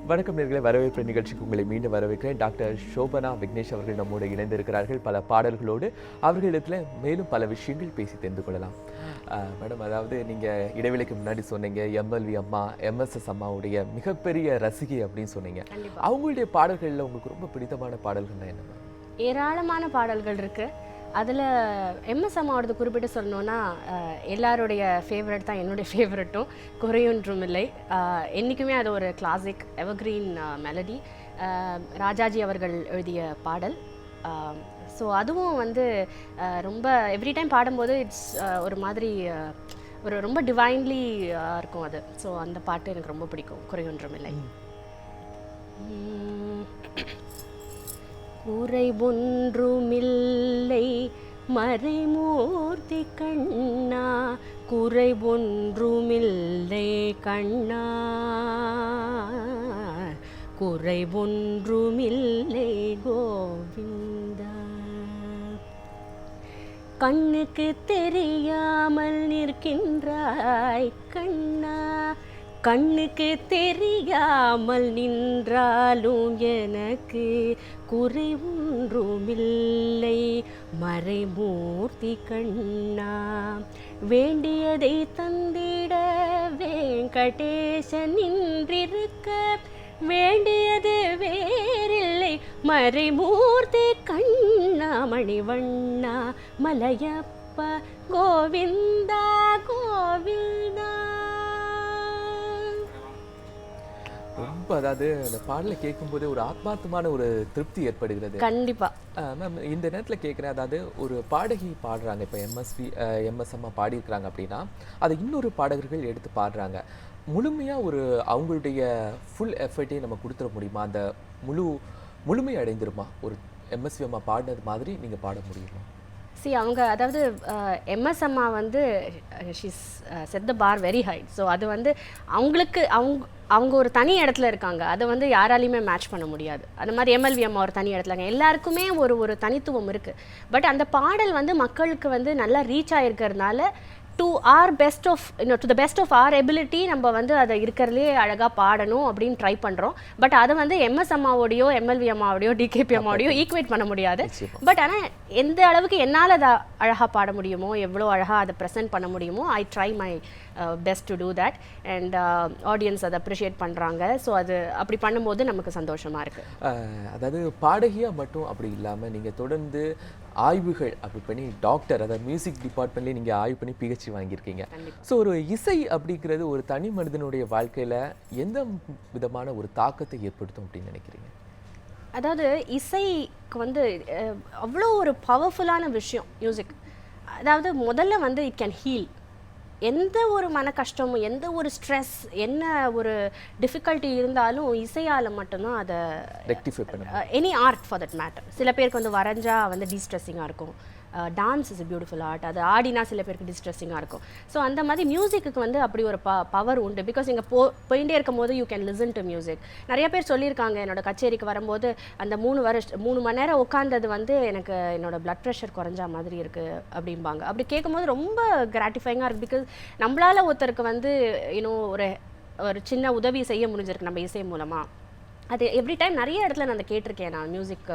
வணக்கம் நேயர்களே, வரவேற்பு நிகழ்ச்சிக்கு உங்களை மீண்டும் வரவேற்கிறேன். டாக்டர் ஷோபனா விக்னேஷ் அவர்கள் நம்மோடு இணைந்திருக்கிறார்கள். பல பாடல்களோடு அவர்களிடத்தில் மேலும் பல விஷயங்கள் பேசி தெரிந்து கொள்ளலாம். மேடம், அதாவது நீங்கள் இடைவெளிக்கு முன்னாடி சொன்னீங்க எம்எல்வி அம்மா, எம்எஸ்எஸ் அம்மாவுடைய மிகப்பெரிய ரசிகை அப்படின்னு சொன்னீங்க. அவங்களுடைய பாடல்களில் உங்களுக்கு ரொம்ப பிடித்தமான பாடல்கள்னா என்ன? ஏராளமான பாடல்கள் இருக்குது. அதில் எம்எஸ் அம்மாவோடது குறிப்பிட்டு சொல்லணுன்னா எல்லாருடைய ஃபேவரட் தான் என்னுடைய ஃபேவரட்டும், குறையொன்றும் இல்லை. என்றைக்குமே அது ஒரு கிளாசிக் எவர்கிரீன் மெலடி. ராஜாஜி அவர்கள் எழுதிய பாடல். ஸோ அதுவும் வந்து ரொம்ப எவ்ரி டைம் பாடும்போது இட்ஸ் ஒரு மாதிரி ஒரு ரொம்ப டிவைன்லி இருக்கும் அது. ஸோ அந்த பாட்டு எனக்கு ரொம்ப பிடிக்கும், குறையொன்றும் இல்லை. குறை ஒன்றுமில்லை மறைமூர்த்தி கண்ணா, குறை ஒன்றுமில்லை கண்ணா, குறை ஒன்றுமில்லை கோவிந்தா. கண்ணுக்கு தெரியாமல் நிற்கின்றாய் கண்ணா, கண்ணுக்கு தெரியாமல் நின்றாலும் எனக்கு குறை ஒன்றுமில்லை மறைமூர்த்தி கண்ணா. வேண்டியதை தந்திட வெங்கடேசன் நின்றிருக்க, வேண்டியது வேறில்லை மறைமூர்த்தி கண்ணா. மணிவண்ணா மலையப்பா கோவிந்தா கோவிந்தா. ரொம்ப, அதாவது அந்த பாடலை கேட்கும்போது ஒரு ஆத்மார்த்தமான ஒரு திருப்தி ஏற்படுகிறது. கண்டிப்பா மேம், இந்த நேரத்தில் கேட்குறேன், அதாவது ஒரு பாடகி பாடுறாங்க, இப்போ எம்எஸ் அம்மா பாடியிருக்கிறாங்க அப்படின்னா அதை இன்னொரு பாடகர்கள் எடுத்து பாடுறாங்க. முழுமையாக ஒரு அவங்களுடைய ஃபுல் எஃபர்ட்டையும் நம்ம கொடுத்துட முடியுமா? அந்த முழுமை அடைந்துருமா? ஒரு எம்எஸ்வி அம்மா பாடினது மாதிரி நீங்கள் பாட முடியுமா? அவங்க அதாவது எம்எஸ் அம்மா வந்து ஷீஸ் செட் த பார் வெரி ஹை. ஸோ அது வந்து அவங்களுக்கு அவங்க ஒரு தனி இடத்துல இருக்காங்க. அதை வந்து யாராலையுமே மேட்ச் பண்ண முடியாது. அந்த மாதிரி எம்எல்வி அம்மா ஒரு தனி இடத்துல இருக்காங்க. எல்லாருக்குமே ஒரு தனித்துவம் இருக்குது. பட் அந்த பாடல் வந்து மக்களுக்கு வந்து நல்லா ரீச் ஆகிருக்கிறதுனால to the best of our ability நம்ம வந்து அதை இருக்கிறதுலே அழகாக பாடணும் அப்படின்னு ட்ரை பண்ணுறோம். பட் அதை வந்து எம்எஸ் அம்மாவோடையோ எம்எல்வி அம்மாவோடையோ டிகேபி அம்மாவோடையோ ஈக்குவேட் பண்ண முடியாது. பட் ஆனால் எந்த அளவுக்கு என்னால் அதை அழகாக பாட முடியுமோ, எவ்வளோ அழகாக அதை ப்ரெசென்ட் பண்ண முடியுமோ, I try my best to do that. And audience அதை அப்ரிஷியேட் பண்ணுறாங்க. ஸோ அது அப்படி பண்ணும்போது நமக்கு சந்தோஷமாக இருக்குது. அதாவது பாடகியாக மட்டும் அப்படி இல்லாமல் நீங்கள் தொடர்ந்து ஆய்வுகள் அப்படி பண்ணி டாக்டர், அதாவது மியூசிக் டிபார்ட்மெண்ட்லேயே நீங்கள் ஆய்வு பண்ணி பிஹெச்டி வாங்கியிருக்கீங்க. ஸோ ஒரு இசை அப்படிங்கிறது ஒரு தனி மனிதனுடைய வாழ்க்கையில் எந்த விதமான ஒரு தாக்கத்தை ஏற்படுத்தும் அப்படின்னு நினைக்கிறீங்க? அதாவது இசைக்கு வந்து அவ்வளோ ஒரு பவர்ஃபுல்லான விஷயம் மியூசிக். அதாவது முதல்ல வந்து இட் கேன் ஹீல். எந்த ஒரு மன கஷ்டமும், எந்த ஒரு ஸ்ட்ரெஸ், என்ன ஒரு டிஃபிகல்ட்டி இருந்தாலும் இசையால் மட்டும்தான் அதை ரெக்டிஃபை பண்ண. Any art for that matter. சில பேருக்கு வந்து வரைஞ்சா வந்து டிஸ்ட்ரெஸ்ஸிங்காக இருக்கும். Dance is beautiful art. அது ஆடினா சில பேருக்கு டிஸ்ட்ரெஸ்ஸிங்காக இருக்கும். ஸோ அந்த மாதிரி மியூசிக்கு வந்து அப்படி ஒரு பவர் உண்டு. பிகாஸ் இங்கே போயிட்டே இருக்கும் போது you can listen to music. நிறைய பேர் சொல்லியிருக்காங்க, என்னோட கச்சேரிக்கு வரும்போது அந்த 3 மணி நேரம் உட்காந்தது வந்து எனக்கு என்னோட பிளட் ப்ரெஷர் குறைஞ்சா மாதிரி இருக்குது அப்படிம்பாங்க. அப்படி கேட்கும்போது ரொம்ப கிராட்டிஃபைங்காக இருக்குது. பிகாஸ் நம்மளால் ஒருத்தருக்கு வந்து இன்னும் ஒரு சின்ன உதவி செய்ய முடிஞ்சிருக்கு நம்ம இசை மூலமாக. அது எவ்ரி டைம் நிறைய இடத்துல நான் அதை கேட்டிருக்கேன் நான் மியூசிக்.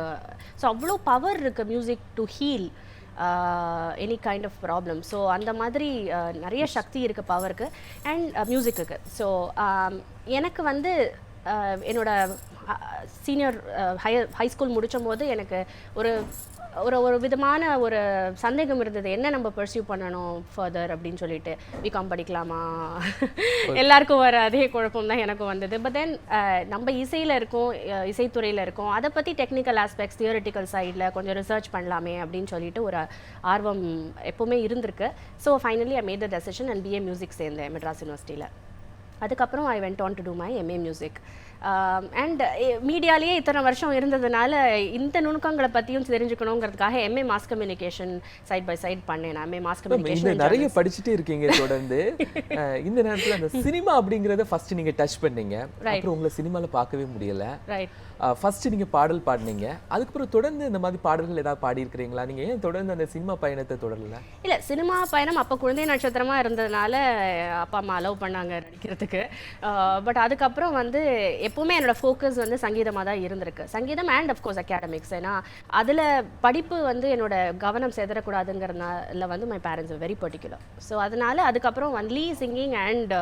ஸோ அவ்வளோ பவர் இருக்குது music to heal any kind of problem. So அந்த மாதிரி நிறைய சக்தி இருக்குது பவருக்கு அண்ட் மியூசிக்கு. ஸோ எனக்கு வந்து என்னோட சீனியர் ஹை ஸ்கூல் முடிச்சும் போது எனக்கு ஒரு விதமான ஒரு சந்தேகம் இருந்தது, என்ன நம்ம பர்சியூ பண்ணணும் ஃபர்தர் அப்படின்னு சொல்லிட்டு. பிகாம் படிக்கலாமா, எல்லாருக்கும் வர அதே குழப்பம் தான் எனக்கும் வந்தது. பட் தென் நம்ம இசையில் இருக்கோம், இசைத்துறையில் இருக்கோம், அதை பற்றி டெக்னிக்கல் ஆஸ்பெக்ட்ஸ், தியரிட்டிக்கல் சைடில் கொஞ்சம் ரிசர்ச் பண்ணலாமே அப்படின்னு சொல்லிட்டு ஒரு ஆர்வம் எப்போவுமே இருந்திருக்கு. So finally I made the decision and BA music சேர்ந்தேன் மெட்ராஸ் யூனிவர்சிட்டியில். அதுக்கப்புறம் I went on to do my MA music. And மீடியாலேயே இத்தனை வருஷம் இருந்ததுனால இந்த நுணுக்கங்களை பற்றியும் தெரிஞ்சுக்கணுங்கிறதுக்காக MA mass communication side by side பண்ணேன். நான் எம்ஏ மாஸ் கம்யூனிகேஷன் நிறைய படிச்சுட்டே இருக்கீங்க தொடர்ந்து. இந்த நேரத்தில் அந்த சினிமா அப்படிங்கிறத ஃபர்ஸ்ட் நீங்கள் டச் பண்ணீங்க, அப்புறம் உங்களை சினிமாவில் பார்க்கவே முடியல. ஃபர்ஸ்ட் நீங்கள் பாடல் பாடினீங்க, அதுக்கப்புறம் தொடர்ந்து இந்த மாதிரி பாடல்கள் ஏதாவது பாடியிருக்கிறீங்களா? நீங்கள் ஏன் தொடர்ந்து அந்த சினிமா பயணத்தை தொடரல? இல்லை, சினிமா பயணம் அப்போ குழந்தை நட்சத்திரமாக இருந்ததுனால அப்பா அம்மா அலோவ் பண்ணாங்க நடிக்கிறதுக்கு. சொல்கிறதுக்கு. பட் அதுக்கப்புறம் வந்து எப்போவுமே என்னோடய ஃபோக்கஸ் வந்து சங்கீதமாக தான் இருந்திருக்கு. சங்கீதம் அண்ட் அஃப்கோர்ஸ் அகாடமிக்ஸ். ஏன்னா அதில் படிப்பு வந்து என்னோட கவனம் செதறக்கூடாதுங்கிறதுனால வந்து my parents are very particular. So அதனால் அதுக்கப்புறம் ஒன்லி சிங்கிங் அண்ட்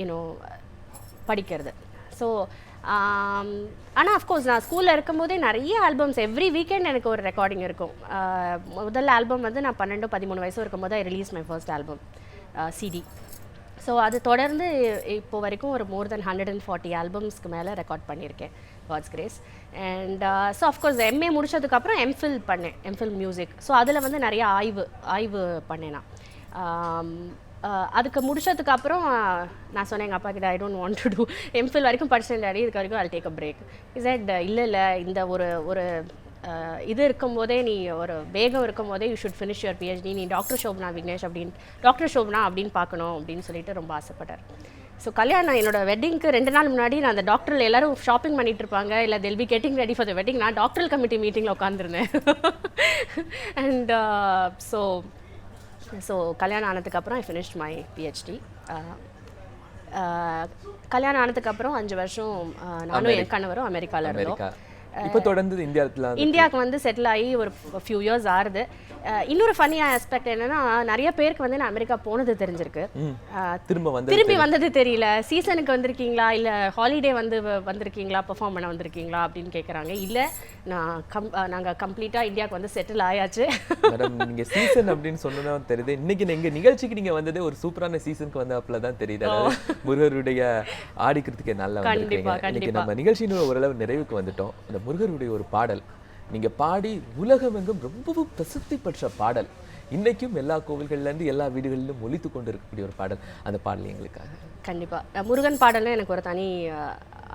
யூனோ படிக்கிறது. ஸோ ஆனால் அஃப்கோர்ஸ் நான் ஸ்கூலில் இருக்கும்போதே நிறைய ஆல்பம்ஸ் எவ்ரி வீக்கெண்ட் எனக்கு ஒரு ரெக்கார்டிங் இருக்கும். முதல் ஆல்பம் வந்து நான் 12-13 வயசு இருக்கும்போது I release my first album CD. So அது தொடர்ந்து இப்போ வரைக்கும் ஒரு மோர் தென் 140 ஆல்பம்ஸ்க்கு மேலே ரெக்கார்ட் பண்ணியிருக்கேன், God's grace. And so of course MA முடிச்சதுக்கப்புறம் எம்ஃபில் பண்ணேன், எம்ஃபில் மியூசிக். ஸோ அதில் வந்து நிறைய ஆய்வு பண்ணேன் நான். அதுக்கு முடிச்சதுக்கு அப்புறம் நான் சொன்னேன் எங்கள் அப்பா கிட்ட, I don't want to do MPhil வரைக்கும் படிச்சேன் டாடி, இதுக்கு வரைக்கும் I'll take a break. Is that இல்லை இந்த ஒரு இது இருக்கும்போதே, நீ ஒரு வேகம் இருக்கும்போதே you should finish your PhD, நீ டாக்டர் ஷோபனா அப்படின்னு பார்க்கணும் அப்படின்னு சொல்லிட்டு ரொம்ப ஆசைப்பட்டார். ஸோ கல்யாணம் என்னோட வெட்டிங்க்கு 2 நாள் முன்னாடி நான் அந்த டாக்டரில் எல்லாரும் ஷாப்பிங் பண்ணிட்டு இருப்பாங்க, இல்லை they'll be getting ready for the wedding, நான் டாக்டரல் கமிட்டி மீட்டிங்கில் உட்காந்துருந்தேன். அண்ட் ஸோ கல்யாணம் ஆனதுக்கப்புறம் ஐ ஃபினிஷ்ட் மை பிஹெச்டி. கல்யாணம் ஆனதுக்கப்புறம் 5 வருஷம் நானும் என் கணவரும் அமெரிக்காவில் இருந்தோம். இப்போ தொடர்ந்து இந்தியாவுக்கு வந்து செட்டில் ஆகி ஒரு ஃபியூ இயர்ஸ் ஆகுது. இன்னொரு ஃபன்னியாக ஆஸ்பெக்ட் என்னன்னா, நிறைய பேருக்கு வந்து நான் அமெரிக்கா போனது தெரிஞ்சிருக்கு, திரும்பி வந்தது தெரியல. சீசனுக்கு வந்திருக்கீங்களா, இல்லை ஹாலிடே வந்திருக்கீங்களா, பெர்ஃபார்ம் பண்ண வந்திருக்கீங்களா அப்படின்னு கேட்குறாங்க. இல்லை, நாங்கள் கம்ப்ளீட்டாக இந்தியாவுக்கு வந்து செட்டில் ஆயாச்சு. மேடம், நீங்கள் சீசன் அப்படின்னு சொன்னா தெரியுது. இன்னைக்கு எங்கள் நிகழ்ச்சிக்கு நீங்கள் வந்ததே ஒரு சூப்பரான சீசனுக்கு வந்தப்பல தான் தெரியுது. முருகருடைய ஆடிக்கிறதுக்கு நல்லா வந்திருக்கீங்க. இன்னைக்கு நம்ம நிகழ்ச்சியின் ஓரளவு நிறைவுக்கு வந்துட்டோம். அந்த முருகருடைய ஒரு பாடல் நீங்க பாடி உலகமெங்கும் ரொம்பவும் பிரசித்தி பெற்ற பாடல், இன்னைக்கும் எல்லா கோவில்கள்லேருந்து எல்லா வீடுகளிலும் ஒலித்து கொண்டு இருக்கக்கூடிய ஒரு பாடல், அந்த பாடல் எங்களுக்காக. கண்டிப்பாக முருகன் பாடல்னா எனக்கு ஒரு தனி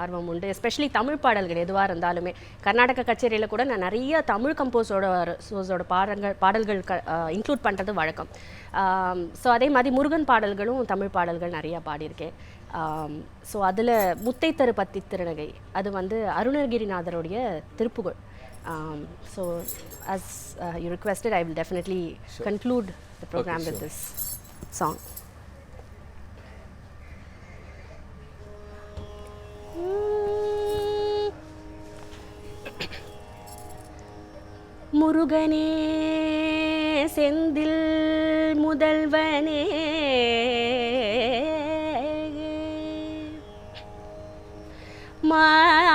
ஆர்வம் உண்டு. எஸ்பெஷலி தமிழ் பாடல்கள் எதுவாக இருந்தாலுமே. கர்நாடக கச்சேரியில் கூட நான் நிறைய தமிழ் கம்போஸோட பாடல்கள் இன்க்ளூட் பண்ணுறது வழக்கம். ஸோ அதே மாதிரி முருகன் பாடல்களும் தமிழ் பாடல்கள் நிறையா பாடியிருக்கேன். ஸோ அதில் முத்தை தரு பத்தி திருநகை, அது வந்து அருணகிரிநாதருடைய Thiruppugazh. So as you requested, I will definitely conclude the program with this song. முருகனே செந்தில் முதல்வனே,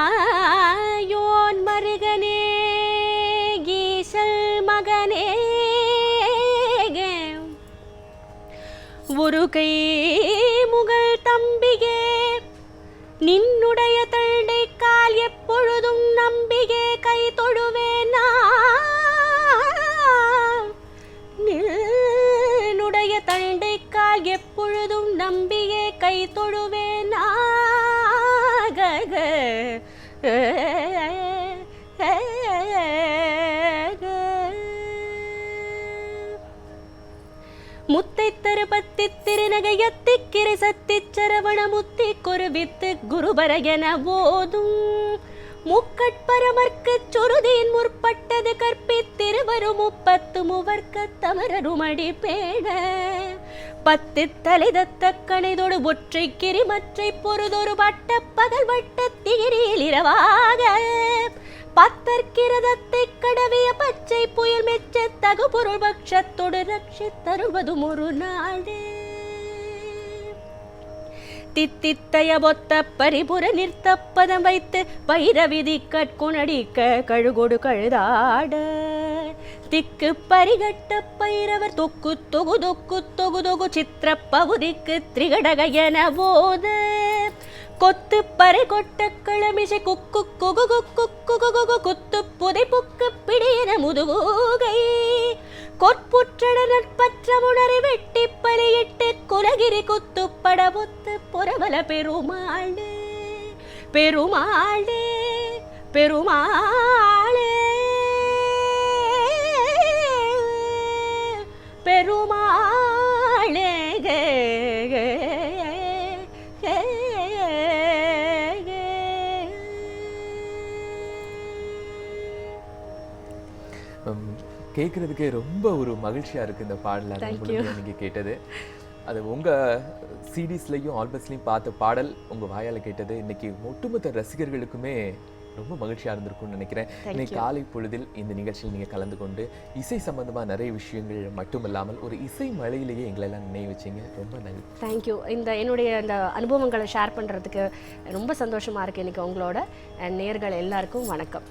மாயோன் மருகனே, ஈசல் மகனே, ஒரு கை முகல் தம்பிகே, நின்னுடைய தண்டை கால் எப்பொழுதும் நம்பிகே கை தொழுவேனா, நின்னுடைய தண்டை கால் எப்பொழுதும் நம்பிகே கை தொழுவேனா. முத்தை தருபத்தி திருநகையத்தி கிரிசத்தி சரவண முத்தி குருவித்து குருபரகன போதும் முக்கட்பரமர்க்கு சுருதியின் முற்பட்டது கற்பித்திருவரும் 30 மூவர்க்க தமரருமடி பேண 10 தலைதத்த கணைதொடு ஒற்றை கிரிமற்றை பொருதொரு வட்ட பகல் வட்ட திகிரியில் இரவாக 10 கிரதத்தை கடவிய பச்சை புயல் மெச்ச தகு பொருள் பட்சத்தொடு ரட்சி தருவதும் ஒரு நாளே. தித்தித்தய பொத்த பரிபுர நிறுத்தப்பதம் வைத்து வைரவிதி கட்குணடிக்க கழுகொடு கழுதாட திக்கு பரிகட்ட பைரவர் தொக்கு தொகு தொக்கு தொகு தொகு சித்திர பவுதிக்கு திரிகடகையன போத கொத்து பறை கொட்ட கிளமிசை குக்கு குகு குக்கு குகு குகு குத்து புதை புக்கு பிடியன முதுகூகை கொற்புற்றட நட்பற்ற உணரை வெட்டி பலியிட்டு குலகிரி குத்து படபொத்து புறவல பெருமாளே பெருமாளே பெருமாளே பெருமாளே. கேட்கறதுக்கே ரொம்ப ஒரு மகிழ்ச்சியா இருக்கு இந்த பாடல நீங்க கேட்டது. அது உங்கள் சிடிஸ்லையும் ஆல்பம்ஸ்லையும் பார்த்த பாடல் உங்கள் வாயால் கேட்டது இன்னைக்கு ஒட்டுமொத்த ரசிகர்களுக்குமே ரொம்ப மகிழ்ச்சியாக இருந்திருக்கும்னு நினைக்கிறேன். இன்னைக்கு காலை பொழுதில் இந்த நிகழ்ச்சியில் நீங்கள் கலந்து கொண்டு இசை சம்பந்தமாக நிறைய விஷயங்கள் மட்டுமில்லாமல் ஒரு இசை மழையிலேயே எங்களெல்லாம் நினைவு வச்சிங்க. ரொம்ப நன்றி. தேங்க்யூ. என்னுடைய இந்த அனுபவங்களை ஷேர் பண்ணுறதுக்கு ரொம்ப சந்தோஷமாக இருக்குது இன்றைக்கி உங்களோட. நேயர்கள் எல்லாருக்கும் வணக்கம்.